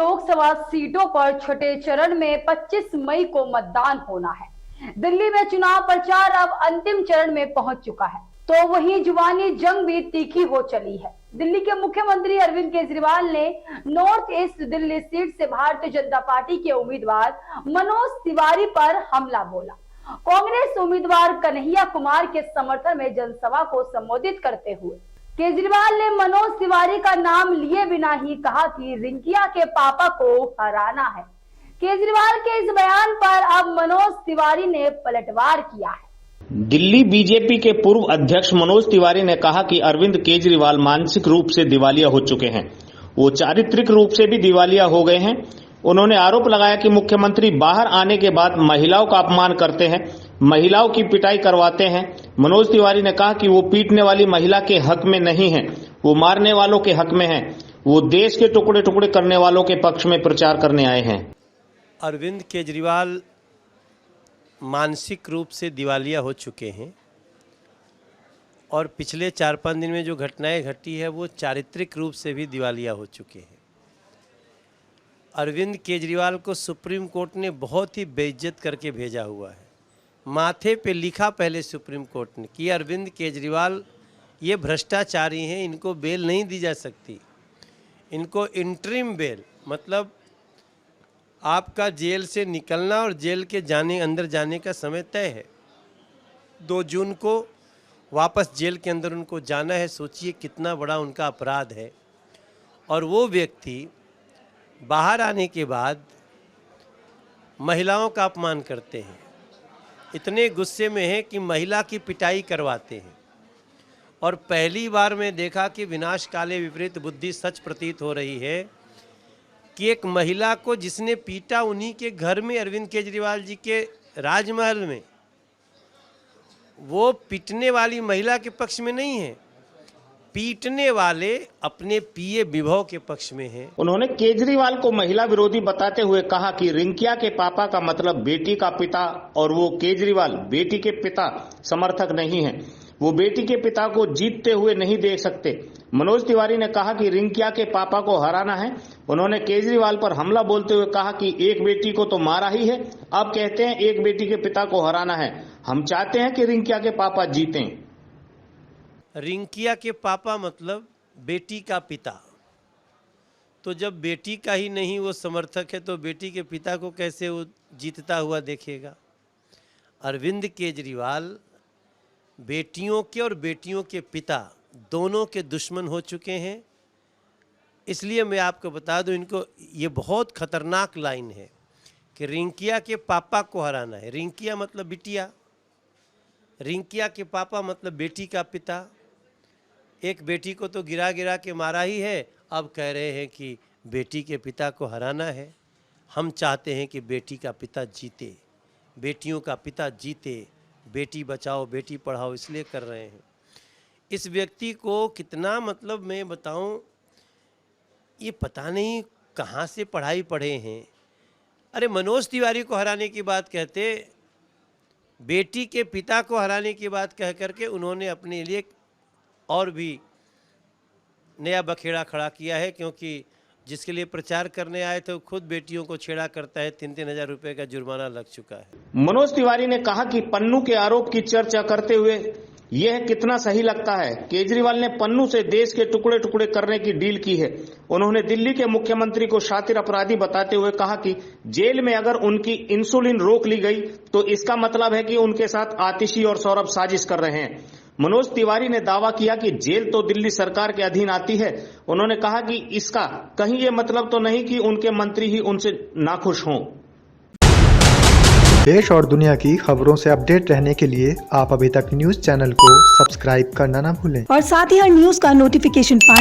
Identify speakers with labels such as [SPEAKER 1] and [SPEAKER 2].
[SPEAKER 1] लोकसभा सीटों पर छठे चरण में 25 मई को मतदान होना है। दिल्ली में चुनाव प्रचार अब अंतिम चरण में पहुंच चुका है, तो वहीं जुबानी जंग भी तीखी हो चली है। दिल्ली के मुख्यमंत्री अरविंद केजरीवाल ने नॉर्थ ईस्ट दिल्ली सीट से भारतीय जनता पार्टी के उम्मीदवार मनोज तिवारी पर हमला बोला। कांग्रेस उम्मीदवार कन्हैया कुमार के समर्थन में जनसभा को संबोधित करते हुए केजरीवाल ने मनोज तिवारी का नाम लिए बिना ही कहा कि रिंकिया के पापा को हराना है। केजरीवाल के इस बयान पर अब मनोज तिवारी ने पलटवार किया है।
[SPEAKER 2] दिल्ली बीजेपी के पूर्व अध्यक्ष मनोज तिवारी ने कहा कि अरविंद केजरीवाल मानसिक रूप से दिवालिया हो चुके हैं, वो चारित्रिक रूप से भी दिवालिया हो गए हैं। उन्होंने आरोप लगाया कि मुख्यमंत्री बाहर आने के बाद महिलाओं का अपमान करते हैं, महिलाओं की पिटाई करवाते हैं। मनोज तिवारी ने कहा कि वो पीटने वाली महिला के हक में नहीं है, वो मारने वालों के हक में है। वो देश के टुकड़े टुकड़े करने वालों के पक्ष में प्रचार करने आए हैं।
[SPEAKER 3] अरविंद केजरीवाल मानसिक रूप से दिवालिया हो चुके हैं और पिछले 4-5 दिन में जो घटनाएं घटी है वो चारित्रिक रूप से भी दिवालिया हो चुके हैं। अरविंद केजरीवाल को सुप्रीम कोर्ट ने बहुत ही बेइज्जत करके भेजा हुआ है। माथे पे लिखा पहले सुप्रीम कोर्ट ने कि अरविंद केजरीवाल ये भ्रष्टाचारी हैं, इनको बेल नहीं दी जा सकती, इनको इंटरिम बेल मतलब आपका जेल से निकलना और जेल के अंदर जाने का समय तय है। 2 जून को वापस जेल के अंदर उनको जाना है। सोचिए कितना बड़ा उनका अपराध है। और वो व्यक्ति बाहर आने के बाद महिलाओं का अपमान करते हैं, इतने गुस्से में हैं कि महिला की पिटाई करवाते हैं। और पहली बार मैं देखा कि विनाश काले विपरीत बुद्धि सच प्रतीत हो रही है कि एक महिला को जिसने पीटा उन्हीं के घर में, अरविंद केजरीवाल जी के राजमहल में, वो पीटने वाली महिला के पक्ष में नहीं है, पीटने वाले अपने पीए विभव के पक्ष में हैं।
[SPEAKER 2] उन्होंने केजरीवाल को महिला विरोधी बताते हुए कहा कि रिंकिया के पापा का मतलब बेटी का पिता और वो केजरीवाल बेटी के पिता समर्थक नहीं है, वो बेटी के पिता को जीतते हुए नहीं देख सकते। मनोज तिवारी ने कहा कि रिंकिया के पापा को हराना है। उन्होंने केजरीवाल पर हमला बोलते हुए कहा कि एक बेटी को तो मारा ही है, अब कहते हैं एक बेटी के पिता को हराना है। हम चाहते हैं कि रिंकिया के पापा जीतें।
[SPEAKER 3] रिंकिया के पापा मतलब बेटी का पिता। तो जब बेटी का ही नहीं वो समर्थक है तो बेटी के पिता को कैसे वो जीतता हुआ देखेगा। अरविंद केजरीवाल बेटियों के और बेटियों के पिता दोनों के दुश्मन हो चुके हैं। इसलिए मैं आपको बता दूं, इनको ये बहुत खतरनाक लाइन है कि रिंकिया के पापा को हराना है। रिंकिया मतलब बिटिया, रिंकिया के पापा मतलब बेटी का पिता। एक बेटी को तो गिरा गिरा के मारा ही है, अब कह रहे हैं कि बेटी के पिता को हराना है। हम चाहते हैं कि बेटी का पिता जीते, बेटियों का पिता जीते, बेटी बचाओ बेटी पढ़ाओ, इसलिए कर रहे हैं। इस व्यक्ति को कितना मतलब मैं बताऊं, ये पता नहीं कहाँ से पढ़ाई पढ़े हैं। अरे मनोज तिवारी को हराने की बात कहते, बेटी के पिता को हराने की बात कह करके उन्होंने अपने लिए और भी नया बखेड़ा खड़ा किया है, क्योंकि जिसके लिए प्रचार करने आए थे वो खुद बेटियों को छेड़ा करता है। 3-3 हजार रुपए का जुर्माना लग चुका है।
[SPEAKER 2] मनोज तिवारी ने कहा कि पन्नू के आरोप की चर्चा करते हुए यह कितना सही लगता है। केजरीवाल ने पन्नू से देश के टुकड़े टुकड़े करने की डील की है। उन्होंने दिल्ली के मुख्यमंत्री को शातिर अपराधी बताते हुए कहा कि जेल में अगर उनकी इंसुलिन रोक ली गई तो इसका मतलब है कि उनके साथ आतिशी और सौरभ साजिश कर रहे हैं। मनोज तिवारी ने दावा किया कि जेल तो दिल्ली सरकार के अधीन आती है। उन्होंने कहा कि इसका कहीं ये मतलब तो नहीं कि उनके मंत्री ही उनसे नाखुश हों।
[SPEAKER 4] देश और दुनिया की खबरों से अपडेट रहने के लिए आप अभी तक न्यूज चैनल को सब्सक्राइब करना ना भूलें
[SPEAKER 5] और साथ ही हर न्यूज का नोटिफिकेशन पाएं।